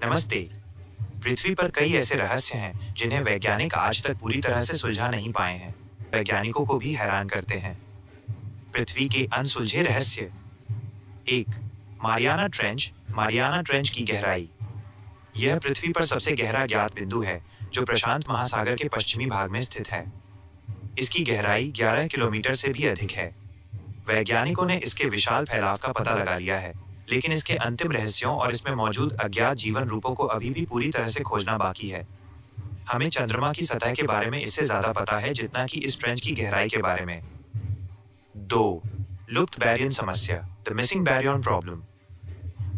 नमस्ते। पृथ्वी पर कई ऐसे रहस्य हैं जिन्हें वैज्ञानिक आज तक पूरी तरह से सुलझा नहीं पाए हैं। वैज्ञानिकों को भी हैरान करते हैं। पृथ्वी के अनसुलझे रहस्य। एक, मारियाना ट्रेंच। मारियाना ट्रेंच की गहराई। यह पृथ्वी पर सबसे गहरा ज्ञात बिंदु है, जो प्रशांत महासागर के पश्चिमी भाग में स्थित है। इसकी गहराई 11 किलोमीटर से भी अधिक है। वैज्ञानिकों ने इसके विशाल फैलाव का पता लगा लिया है, लेकिन इसके अंतिम रहस्यों और इसमें मौजूद अज्ञात जीवन रूपों को अभी भी पूरी तरह से खोजना बाकी है। हमें चंद्रमा की सतह के बारे में इससे ज्यादा पता है जितना कि इस ट्रेंच की गहराई के बारे में। 2, लुप्त बैरियन समस्या, द मिसिंग बैरियन प्रॉब्लम।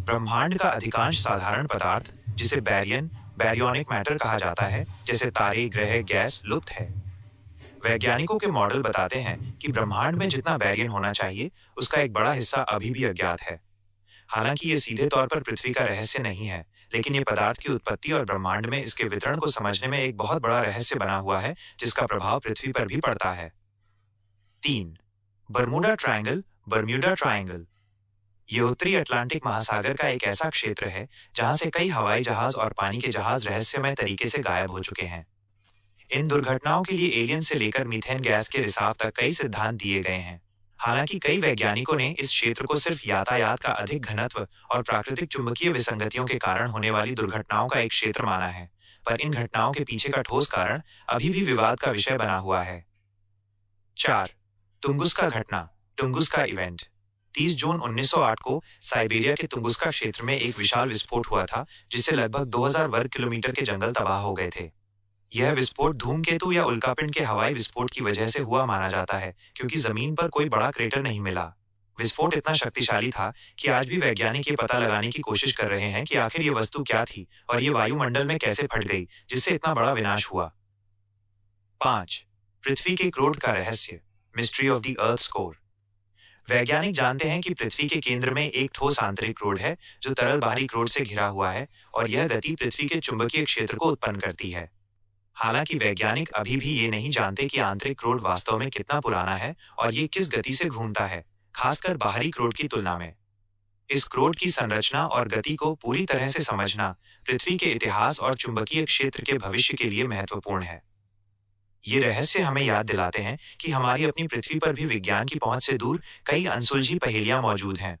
ब्रह्मांड का अधिकांश साधारण पदार्थ, जिसे बैरियन बैरियोनिक मैटर कहा जाता है, जैसे तारे, ग्रह, गैस, लुप्त है। वैज्ञानिकों के मॉडल बताते हैं कि ब्रह्मांड में जितना बैरियन होना चाहिए, उसका एक बड़ा हिस्सा अभी भी अज्ञात है। हालांकि ये सीधे तौर पर पृथ्वी का रहस्य नहीं है, लेकिन ये पदार्थ की उत्पत्ति और ब्रह्मांड में इसके वितरण को समझने में एक बहुत बड़ा रहस्य बना हुआ है, जिसका प्रभाव पृथ्वी पर भी पड़ता है। 3, बरमूडा ट्रायंगल। बरम्यूडा ट्रायंगल ये उत्तरी अटलांटिक महासागर का एक ऐसा क्षेत्र है जहां से कई हवाई जहाज और पानी के जहाज रहस्यमय तरीके से गायब हो चुके हैं। इन दुर्घटनाओं के लिए एलियन से लेकर मीथेन गैस के रिसाव तक कई सिद्धांत दिए गए हैं। हालांकि कई वैज्ञानिकों ने इस क्षेत्र को सिर्फ यातायात का अधिक घनत्व और प्राकृतिक चुंबकीय विसंगतियों के कारण होने वाली दुर्घटनाओं का एक क्षेत्र माना है, पर इन घटनाओं के पीछे का ठोस कारण अभी भी विवाद का विषय बना हुआ है। 4, तुंगुस्का घटना। टुंगुस्का इवेंट। 30 जून 1908 को साइबेरिया के तुंगुस्का क्षेत्र में एक विशाल विस्फोट हुआ था, जिससे लगभग 2000 वर्ग किलोमीटर के जंगल तबाह हो गए थे। यह विस्फोट धूमकेतु या उल्कापिंड के हवाई विस्फोट की वजह से हुआ माना जाता है, क्योंकि जमीन पर कोई बड़ा क्रेटर नहीं मिला। विस्फोट इतना शक्तिशाली था कि आज भी वैज्ञानिक ये पता लगाने की कोशिश कर रहे हैं कि आखिर ये वस्तु क्या थी और ये वायुमंडल में कैसे फट गई, जिससे इतना बड़ा विनाश हुआ। 5, पृथ्वी के क्रोड का रहस्य, mystery of the earth core. वैज्ञानिक जानते हैं कि पृथ्वी के केंद्र में एक ठोस आंतरिक क्रोड है, जो तरल बाहरी क्रोड से घिरा हुआ है, और यह गति पृथ्वी के चुंबकीय क्षेत्र को उत्पन्न करती है। हालांकि वैज्ञानिक अभी भी ये नहीं जानते कि आंतरिक क्रोड वास्तव में कितना पुराना है और ये किस गति से घूमता है, खासकर बाहरी क्रोड की तुलना में। इस क्रोड की संरचना और गति को पूरी तरह से समझना पृथ्वी के इतिहास और चुंबकीय क्षेत्र के भविष्य के लिए महत्वपूर्ण है। ये रहस्य हमें याद दिलाते हैं कि हमारी अपनी पृथ्वी पर भी विज्ञान की पहुंच से दूर कई अनसुलझी पहेलियां मौजूद हैं।